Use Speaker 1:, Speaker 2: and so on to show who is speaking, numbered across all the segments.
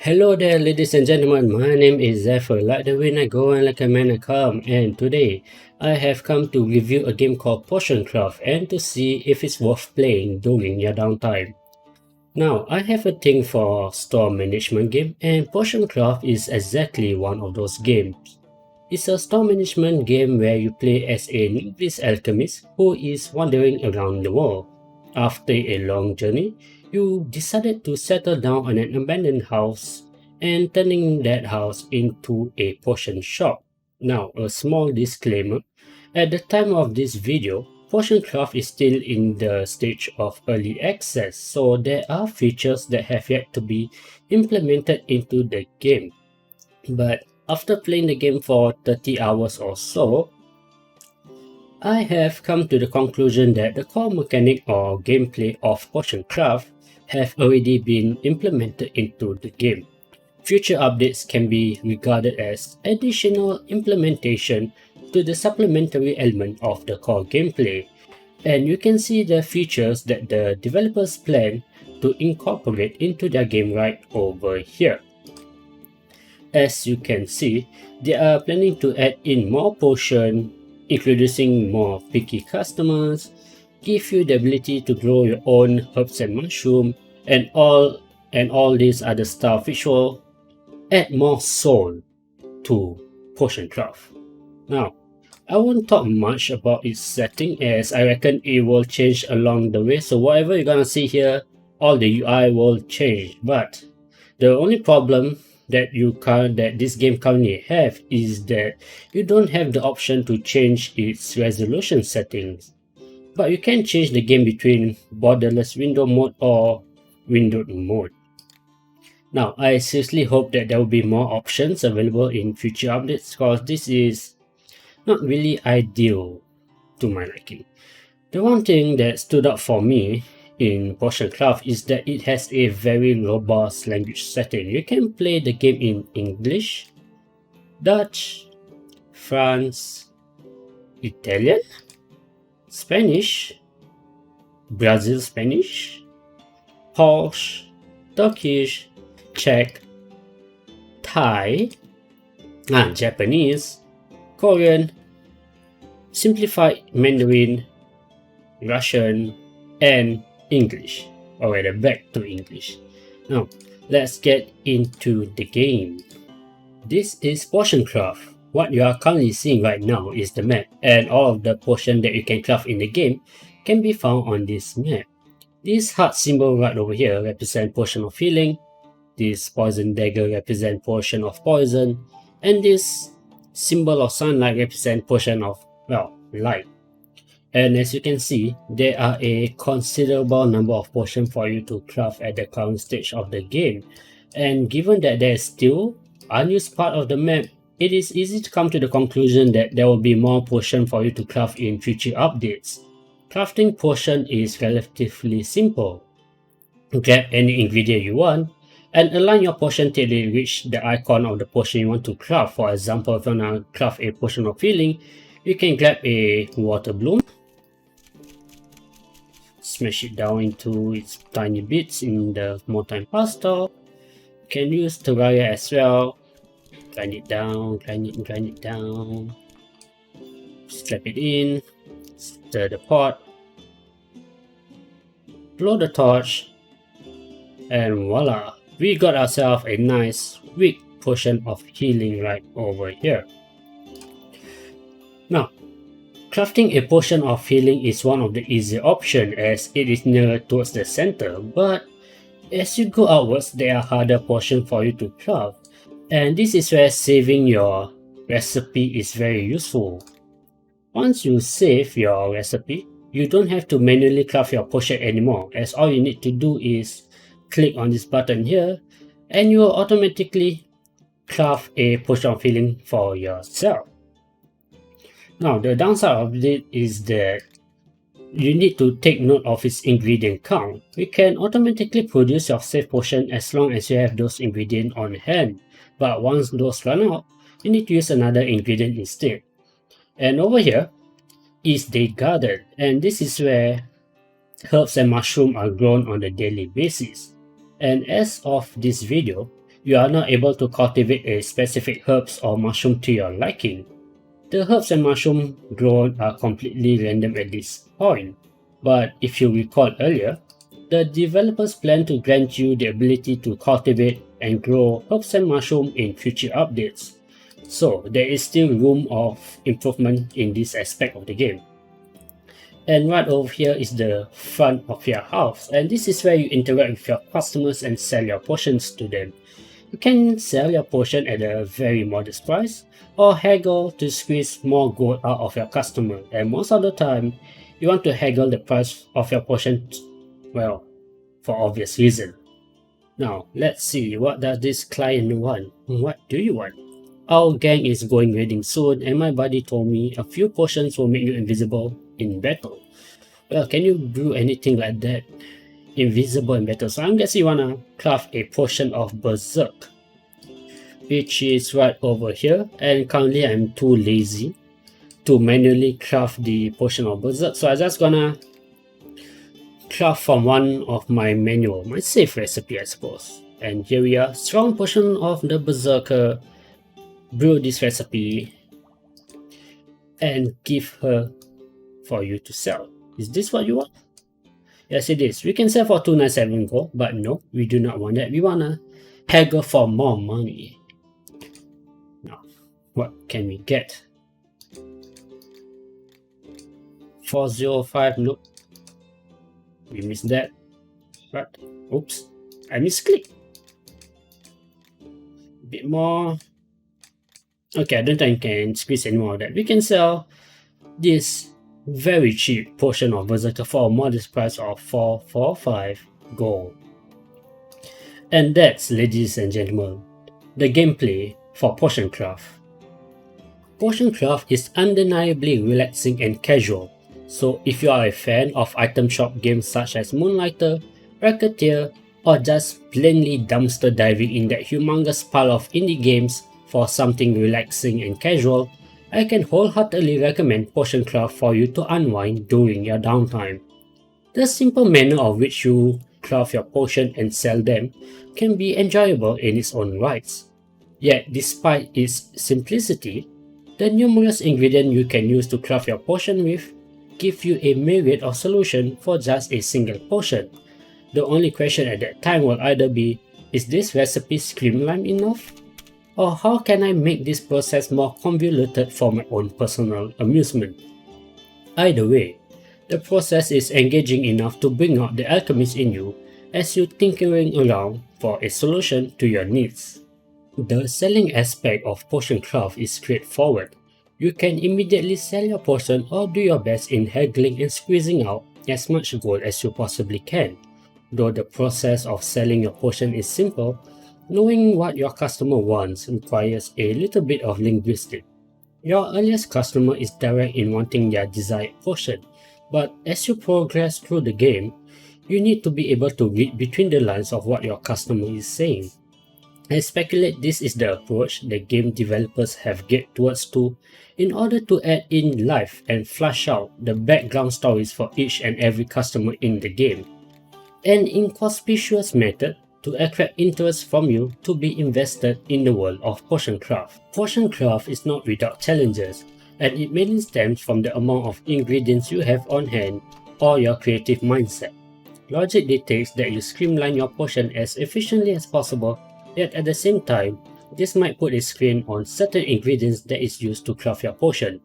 Speaker 1: Hello there, ladies and gentlemen. My name is Zephyr. Like the wind I go and like a man I come. And today, I have come to review a game called Potion Craft and to see if it's worth playing during your downtime. Now, I have a thing for store management game, and Potion Craft is exactly one of those games. It's a store management game where you play as a novice alchemist who is wandering around the world. After a long journey, you decided to settle down on an abandoned house and turning that house into a potion shop. Now, a small disclaimer. At the time of this video, Potion Craft is still in the stage of early access, so there are features that have yet to be implemented into the game. But after playing the game for 30 hours or so, I have come to the conclusion that the core mechanic or gameplay of Potion Craft have already been implemented into the game. Future updates can be regarded as additional implementation to the supplementary element of the core gameplay, and you can see the features that the developers plan to incorporate into their game right over here. As you can see, they are planning to add in more potion, introducing more picky customers, give you the ability to grow your own herbs and mushroom, and all these other stuff which will add more soul to potion craft. Now, I won't talk much about its setting as I reckon it will change along the way, so whatever you're gonna see here, all the UI will change, but the only problem that this game currently have is that you don't have the option to change its resolution settings, but you can change the game between borderless window mode or windowed mode. Now, I seriously hope that there will be more options available in future updates because this is not really ideal to my liking. The one thing that stood out for me in Potion Craft is that it has a very robust language setting. You can play the game in English, Dutch, France, Italian, Spanish, Brazil Spanish, Polish, Turkish, Czech, Thai, Japanese, Korean, Simplified Mandarin, Russian, and English. Alright, back to English. Now, let's get into the game. This is Potion Craft. What you are currently seeing right now is the map, and all of the potion that you can craft in the game can be found on this map. This heart symbol right over here represents potion of healing, this poison dagger represents potion of poison, and this symbol of sunlight represents potion of, well, light. And as you can see, there are a considerable number of potions for you to craft at the current stage of the game. And given that there is still unused part of the map, it is easy to come to the conclusion that there will be more potions for you to craft in future updates. Crafting potion is relatively simple. Grab any ingredient you want and align your potion till it reach the icon of the potion you want to craft. For example, if you want to craft a potion of healing, you can grab a water bloom, smash it down into its tiny bits in the Mortime pasta. You can use Terraria as well. Grind it down, grind it down. Slap it in, stir the pot, blow the torch, and voila! We got ourselves a nice weak potion of healing right over here. Now, crafting a potion of healing is one of the easier options as it is nearer towards the center, but as you go outwards there are harder potions for you to craft, and this is where saving your recipe is very useful. Once you save your recipe, you don't have to manually craft your potion anymore, as all you need to do is click on this button here and you will automatically craft a potion of healing for yourself. Now, the downside of it is that you need to take note of its ingredient count. You can automatically produce your save potion as long as you have those ingredients on hand, but once those run out, you need to use another ingredient instead. And over here is the garden, and this is where herbs and mushrooms are grown on a daily basis. And as of this video, You are not able to cultivate a specific herbs or mushroom to your liking. The herbs and mushroom grown are completely random at this point. But if you recall earlier, the developers plan to grant you the ability to cultivate and grow herbs and mushroom in future updates. So there is still room of improvement in this aspect of the game. And right over here is the front of your house, and this is where you interact with your customers and sell your potions to them. You can sell your potion at a very modest price or haggle to squeeze more gold out of your customer, and most of the time you want to haggle the price of your potion, well, for obvious reason. Now let's see, what does this client want? What do you want? Our gang is going raiding soon and my buddy told me a few potions will make you invisible in battle. Well, can you do anything like that? Invisible in battle. So I'm guessing you wanna craft a potion of berserk, which is right over here, and currently I'm too lazy to manually craft the potion of berserk, so I'm just gonna craft from one of my safe recipe, I suppose. And here we are, strong potion of the berserker. Brew this recipe and give her for you to sell. Is this what you want? Yes, it is. We can sell for 297 gold, but no, we do not want that. We wanna haggle for more money. Now, what can we get? 405, nope. We missed that. But, oops, I misclicked. A bit more. Okay, I don't think I can squeeze any more of that. We can sell this very cheap potion of berserker for a modest price of 445 gold. And that's, ladies and gentlemen, the gameplay for potion craft. Potion craft is undeniably relaxing and casual, so if you are a fan of item shop games such as Moonlighter, Racketeer, or just plainly dumpster diving in that humongous pile of indie games for something relaxing and casual, I can wholeheartedly recommend Potion Craft for you to unwind during your downtime. The simple manner of which you craft your potion and sell them can be enjoyable in its own rights. Yet despite its simplicity, the numerous ingredients you can use to craft your potion with give you a myriad of solutions for just a single potion. The only question at that time will either be, is this recipe streamlined enough? Or how can I make this process more convoluted for my own personal amusement? Either way, the process is engaging enough to bring out the alchemist in you as you tinkering around for a solution to your needs. The selling aspect of potion craft is straightforward. You can immediately sell your potion or do your best in haggling and squeezing out as much gold as you possibly can. Though the process of selling your potion is simple, knowing what your customer wants requires a little bit of linguistics. Your earliest customer is direct in wanting their desired potion, but as you progress through the game, you need to be able to read between the lines of what your customer is saying. I speculate this is the approach the game developers have geared towards in order to add in life and flesh out the background stories for each and every customer in the game. An inconspicuous method to attract interest from you to be invested in the world of potion craft. Potion craft is not without challenges, and it mainly stems from the amount of ingredients you have on hand or your creative mindset. Logic dictates that you streamline your potion as efficiently as possible, yet at the same time, this might put a strain on certain ingredients that is used to craft your potion.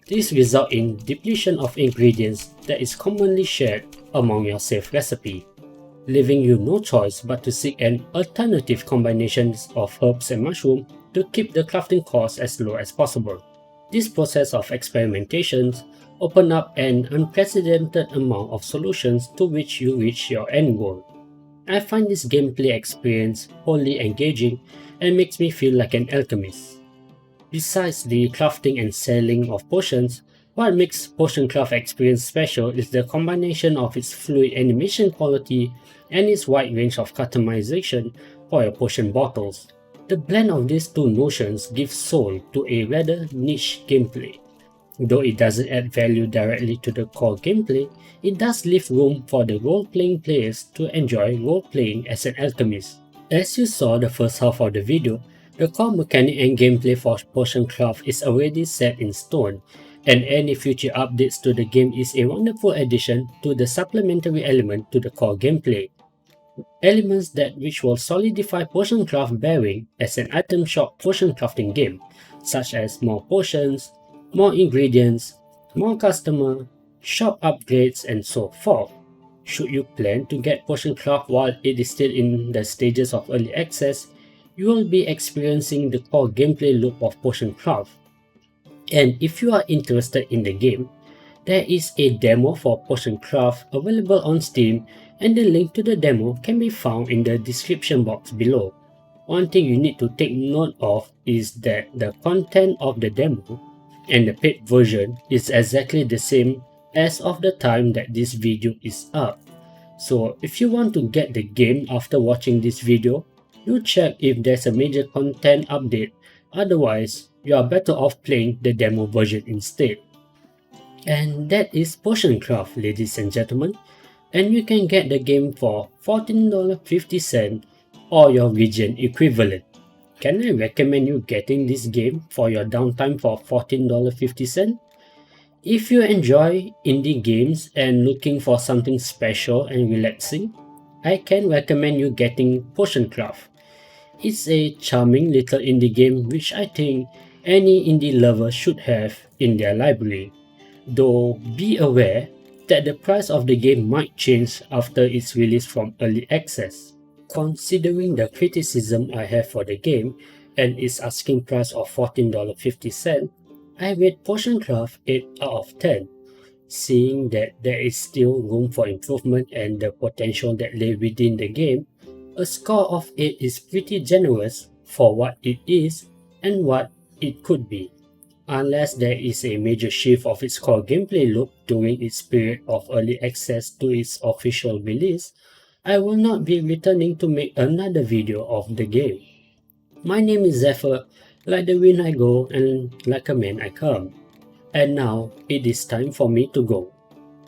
Speaker 1: This results in depletion of ingredients that is commonly shared among your safe recipe, leaving you no choice but to seek an alternative combinations of herbs and mushroom to keep the crafting cost as low as possible. This process of experimentations open up an unprecedented amount of solutions to which you reach your end goal. I find this gameplay experience wholly engaging and makes me feel like an alchemist. Besides the crafting and selling of potions, what makes Potion Craft experience special is the combination of its fluid animation quality and its wide range of customization for your potion bottles. The blend of these two notions gives soul to a rather niche gameplay. Though it doesn't add value directly to the core gameplay, it does leave room for the role-playing players to enjoy role-playing as an alchemist. As you saw the first half of the video, the core mechanic and gameplay for Potion Craft is already set in stone, and any future updates to the game is a wonderful addition to the supplementary element to the core gameplay. Elements that which will solidify Potion Craft bearing as an item shop potion crafting game, such as more potions, more ingredients, more customer, shop upgrades, and so forth. Should you plan to get Potion Craft while it is still in the stages of early access, you will be experiencing the core gameplay loop of Potion Craft. And if you are interested in the game, there is a demo for Potion Craft available on Steam, and the link to the demo can be found in the description box below. One thing you need to take note of is that the content of the demo and the paid version is exactly the same as of the time that this video is up. So if you want to get the game after watching this video, do check if there's a major content update, otherwise you are better off playing the demo version instead. And that is Potion Craft, ladies and gentlemen, and you can get the game for $14.50 or your region equivalent. Can I recommend you getting this game for your downtime for $14.50? If you enjoy indie games and looking for something special and relaxing, I can recommend you getting Potion Craft. It's a charming little indie game which I think any indie lover should have in their library. Though be aware that the price of the game might change after its release from early access. Considering the criticism I have for the game and its asking price of $14.50, I rate Potion Craft 8 out of 10, seeing that there is still room for improvement and the potential that lay within the game. A score of 8 is pretty generous for what it is and what it could be. Unless there is a major shift of its core gameplay loop during its period of early access to its official release, I will not be returning to make another video of the game. My name is Zephyr, like the wind I go and like a man I come. And now it is time for me to go.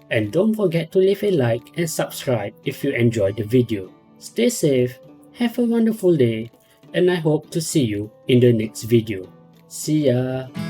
Speaker 1: And don't forget to leave a like and subscribe if you enjoyed the video. Stay safe, have a wonderful day, and I hope to see you in the next video. See ya!